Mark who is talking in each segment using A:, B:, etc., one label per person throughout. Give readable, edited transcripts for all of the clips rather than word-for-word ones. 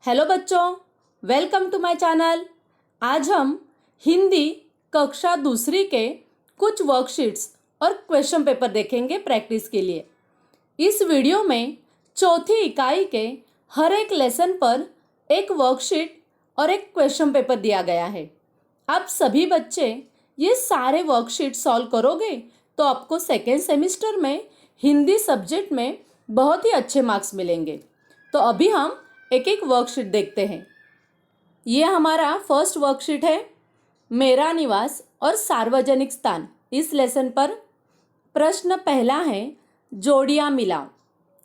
A: Hello बच्चों, welcome to my channel. आज हम हिंदी कक्षा दूसरी के कुछ वर्कशीट्स और क्वेश्चन पेपर देखेंगे प्रैक्टिस के लिए। इस वीडियो में चौथी इकाई के हर एक लेसन पर एक वर्कशीट और एक क्वेश्चन पेपर दिया गया है। आप सभी बच्चे ये सारे वर्कशीट सॉल्व करोगे तो आपको सेकेंड सेमेस्टर में हिंदी सब्जेक्ट में बहुत ही अच्छे मार्क्स मिलेंगे। तो अभी हम एक एक वर्कशीट देखते हैं। ये हमारा फर्स्ट वर्कशीट है, मेरा निवास और सार्वजनिक स्थान। इस लेसन पर प्रश्न पहला है, जोड़ियाँ मिलाओ।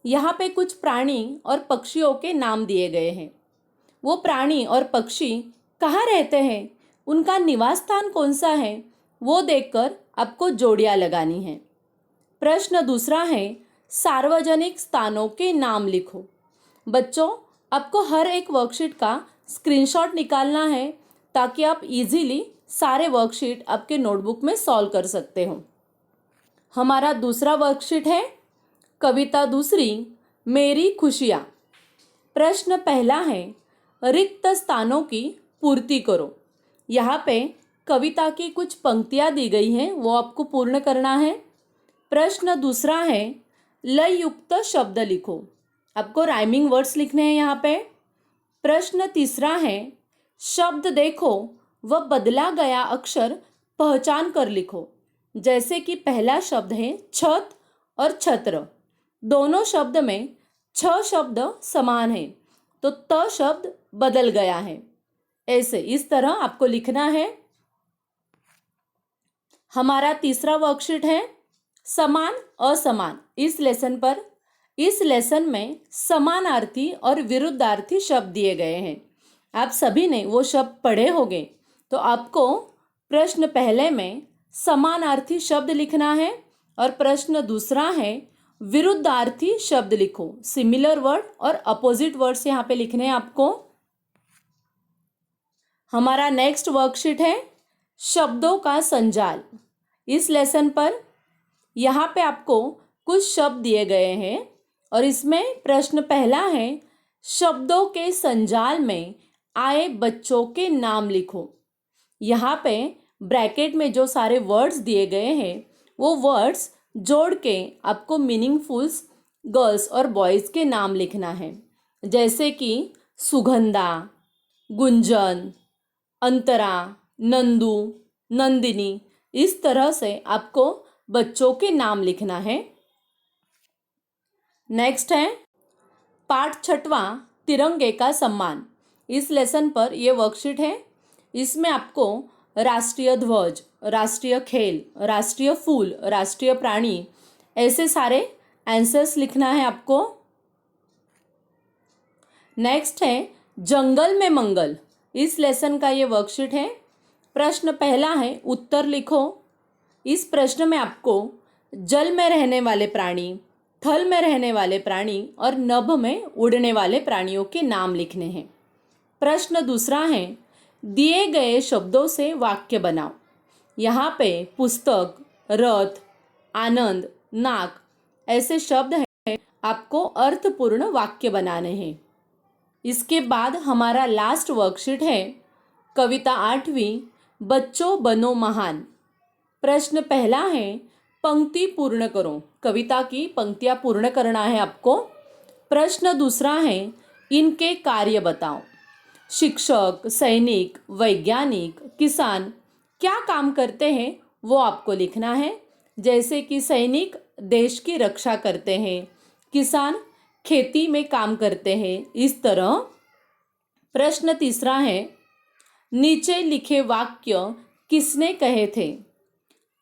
A: यहाँ पे कुछ प्राणी और पक्षियों के नाम दिए गए हैं। वो प्राणी और पक्षी कहाँ रहते हैं, उनका निवास स्थान कौन सा है, वो देखकर आपको जोड़ियाँ लगानी है। प्रश्न दूसरा है, सार्वजनिक स्थानों के नाम लिखो। बच्चों, आपको हर एक वर्कशीट का स्क्रीनशॉट निकालना है ताकि आप इजीली सारे वर्कशीट आपके नोटबुक में सॉल्व कर सकते हो। हमारा दूसरा वर्कशीट है, कविता दूसरी, मेरी खुशियाँ। प्रश्न पहला है, रिक्त स्थानों की पूर्ति करो। यहाँ पे कविता की कुछ पंक्तियाँ दी गई हैं, वो आपको पूर्ण करना है। प्रश्न दूसरा है, लय युक्त शब्द लिखो। आपको राइमिंग वर्ड्स लिखने हैं यहाँ पे। प्रश्न तीसरा है, शब्द देखो व बदला गया अक्षर पहचान कर लिखो। जैसे कि पहला शब्द है छत और छत्र। दोनों शब्द में छ शब्द समान है तो त शब्द बदल गया है। ऐसे इस तरह आपको लिखना है। हमारा तीसरा वर्कशीट है, समान असमान। इस लेसन में समानार्थी और विरुद्धार्थी शब्द दिए गए हैं। आप सभी ने वो शब्द पढ़े होंगे तो आपको प्रश्न पहले में समानार्थी शब्द लिखना है और प्रश्न दूसरा है, विरुद्धार्थी शब्द लिखो। सिमिलर वर्ड और अपोजिट वर्ड्स यहाँ पे लिखने हैं आपको। हमारा नेक्स्ट वर्कशीट है, शब्दों का संजाल। इस लेसन पर यहाँ पे आपको कुछ शब्द दिए गए हैं और इसमें प्रश्न पहला है, शब्दों के संजाल में आए बच्चों के नाम लिखो। यहाँ पे ब्रैकेट में जो सारे वर्ड्स दिए गए हैं वो वर्ड्स जोड़ के आपको मीनिंगफुल्स गर्ल्स और बॉयज़ के नाम लिखना है। जैसे कि सुगंधा, गुंजन, अंतरा, नंदू, नंदिनी। इस तरह से आपको बच्चों के नाम लिखना है। नेक्स्ट है, पाठ छठवां, तिरंगे का सम्मान। इस लेसन पर यह वर्कशीट है। इसमें आपको राष्ट्रीय ध्वज, राष्ट्रीय खेल, राष्ट्रीय फूल, राष्ट्रीय प्राणी ऐसे सारे आंसर्स लिखना है आपको। नेक्स्ट है, जंगल में मंगल। इस लेसन का ये वर्कशीट है। प्रश्न पहला है, उत्तर लिखो। इस प्रश्न में आपको जल में रहने वाले प्राणी, थल में रहने वाले प्राणी और नभ में उड़ने वाले प्राणियों के नाम लिखने हैं। प्रश्न दूसरा है, दिए गए शब्दों से वाक्य बनाओ। यहाँ पे पुस्तक, रथ, आनंद, नाक ऐसे शब्द हैं, आपको अर्थपूर्ण वाक्य बनाने हैं। इसके बाद हमारा लास्ट वर्कशीट है, कविता आठवीं, बच्चों बनो महान। प्रश्न पहला है, पंक्ति पूर्ण करो। कविता की पंक्तियाँ पूर्ण करना है आपको। प्रश्न दूसरा है, इनके कार्य बताओ। शिक्षक, सैनिक, वैज्ञानिक, किसान क्या काम करते हैं वो आपको लिखना है। जैसे कि सैनिक देश की रक्षा करते हैं, किसान खेती में काम करते हैं। इस तरह प्रश्न तीसरा है, नीचे लिखे वाक्य किसने कहे थे।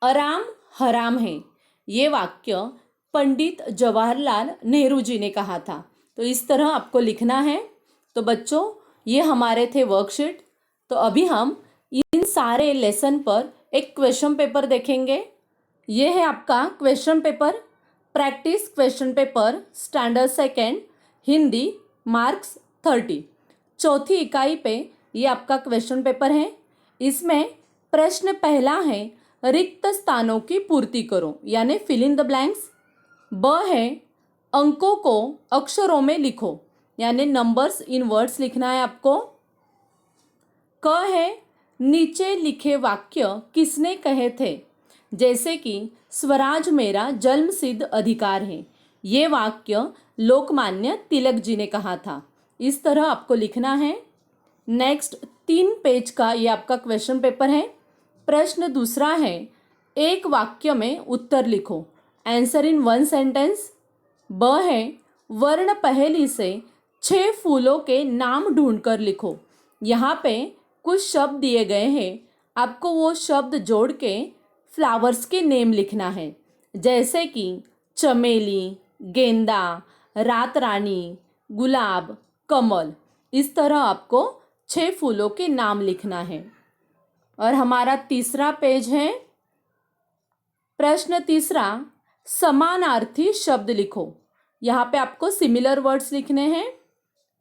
A: आराम हराम है, ये वाक्य पंडित जवाहरलाल नेहरू जी ने कहा था। तो इस तरह आपको लिखना है। तो बच्चों, ये हमारे थे वर्कशीट। तो अभी हम इन सारे लेसन पर एक क्वेश्चन पेपर देखेंगे। ये है आपका question paper, practice question paper, standard second, Hindi, marks 30। चौथी इकाई पे ये आपका क्वेश्चन पेपर है। इसमें प्रश्न पहला है, रिक्त स्थानों की पूर्ति करो, यानी फिल इन द ब्लैंक्स। ब है, अंकों को अक्षरों में लिखो। यानी नंबर्स इन वर्ड्स लिखना है आपको। क है नीचे लिखे वाक्य किसने कहे थे, जैसे कि स्वराज मेरा जन्मसिद्ध अधिकार है। ये वाक्य लोकमान्य तिलक जी ने कहा था। इस तरह आपको लिखना है। नेक्स्ट 3 पेज का ये आपका क्वेश्चन पेपर है। प्रश्न दूसरा है, एक वाक्य में उत्तर लिखो, आंसर इन 1 सेंटेंस। ब है वर्ण पहेली से 6 फूलों के नाम ढूंढकर लिखो। यहाँ पे कुछ शब्द दिए गए हैं, आपको वो शब्द जोड़ के फ्लावर्स के नेम लिखना है, जैसे कि चमेली, गेंदा, रात रानी, गुलाब, कमल। इस तरह आपको 6 फूलों के नाम लिखना है। और हमारा तीसरा पेज है। प्रश्न तीसरा, समानार्थी शब्द लिखो। यहाँ पे आपको सिमिलर वर्ड्स लिखने हैं।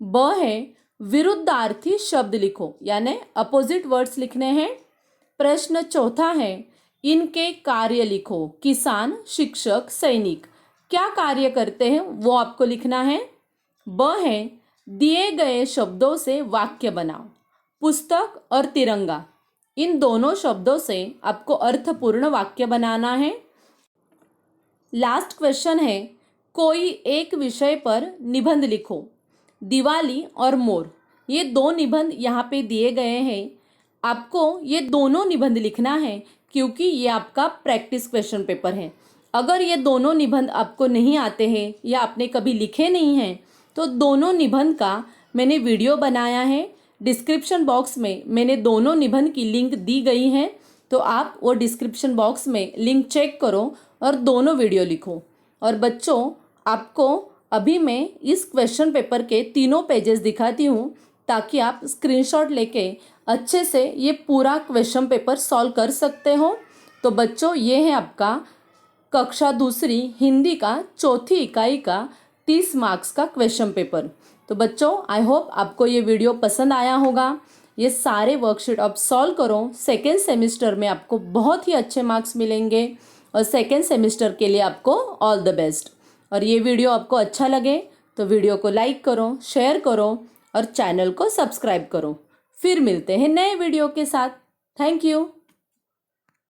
A: ब है विरुद्धार्थी शब्द लिखो, यानी अपोजिट वर्ड्स लिखने हैं। प्रश्न चौथा है, इनके कार्य लिखो। किसान, शिक्षक, सैनिक क्या कार्य करते हैं वो आपको लिखना है। ब है दिए गए शब्दों से वाक्य बनाओ। पुस्तक और तिरंगा, इन दोनों शब्दों से आपको अर्थपूर्ण वाक्य बनाना है। लास्ट क्वेश्चन है, कोई एक विषय पर निबंध लिखो। दिवाली और मोर, ये 2 निबंध यहाँ पे दिए गए हैं। आपको ये दोनों निबंध लिखना है, क्योंकि ये आपका प्रैक्टिस क्वेश्चन पेपर है। अगर ये दोनों निबंध आपको नहीं आते हैं या आपने कभी लिखे नहीं हैं, तो दोनों निबंध का मैंने वीडियो बनाया है। डिस्क्रिप्शन बॉक्स में मैंने दोनों निबंध की लिंक दी गई है, तो आप वो डिस्क्रिप्शन बॉक्स में लिंक चेक करो और दोनों वीडियो लिखो। और बच्चों, आपको अभी मैं इस क्वेश्चन पेपर के 3 पेजेस दिखाती हूँ, ताकि आप स्क्रीनशॉट लेके अच्छे से ये पूरा क्वेश्चन पेपर सॉल्व कर सकते हो। तो बच्चों, ये है आपका कक्षा दूसरी हिंदी का चौथी इकाई का 30 मार्क्स का क्वेश्चन पेपर। तो बच्चों, आई होप आपको ये वीडियो पसंद आया होगा। ये सारे वर्कशीट आप सॉल्व करो। सेकेंड सेमेस्टर में आपको बहुत ही अच्छे मार्क्स मिलेंगे, और सेकेंड सेमेस्टर के लिए आपको ऑल द बेस्ट। और ये वीडियो आपको अच्छा लगे तो वीडियो को लाइक करो, शेयर करो और चैनल को सब्सक्राइब करो। फिर मिलते हैं नए वीडियो के साथ। Thank you.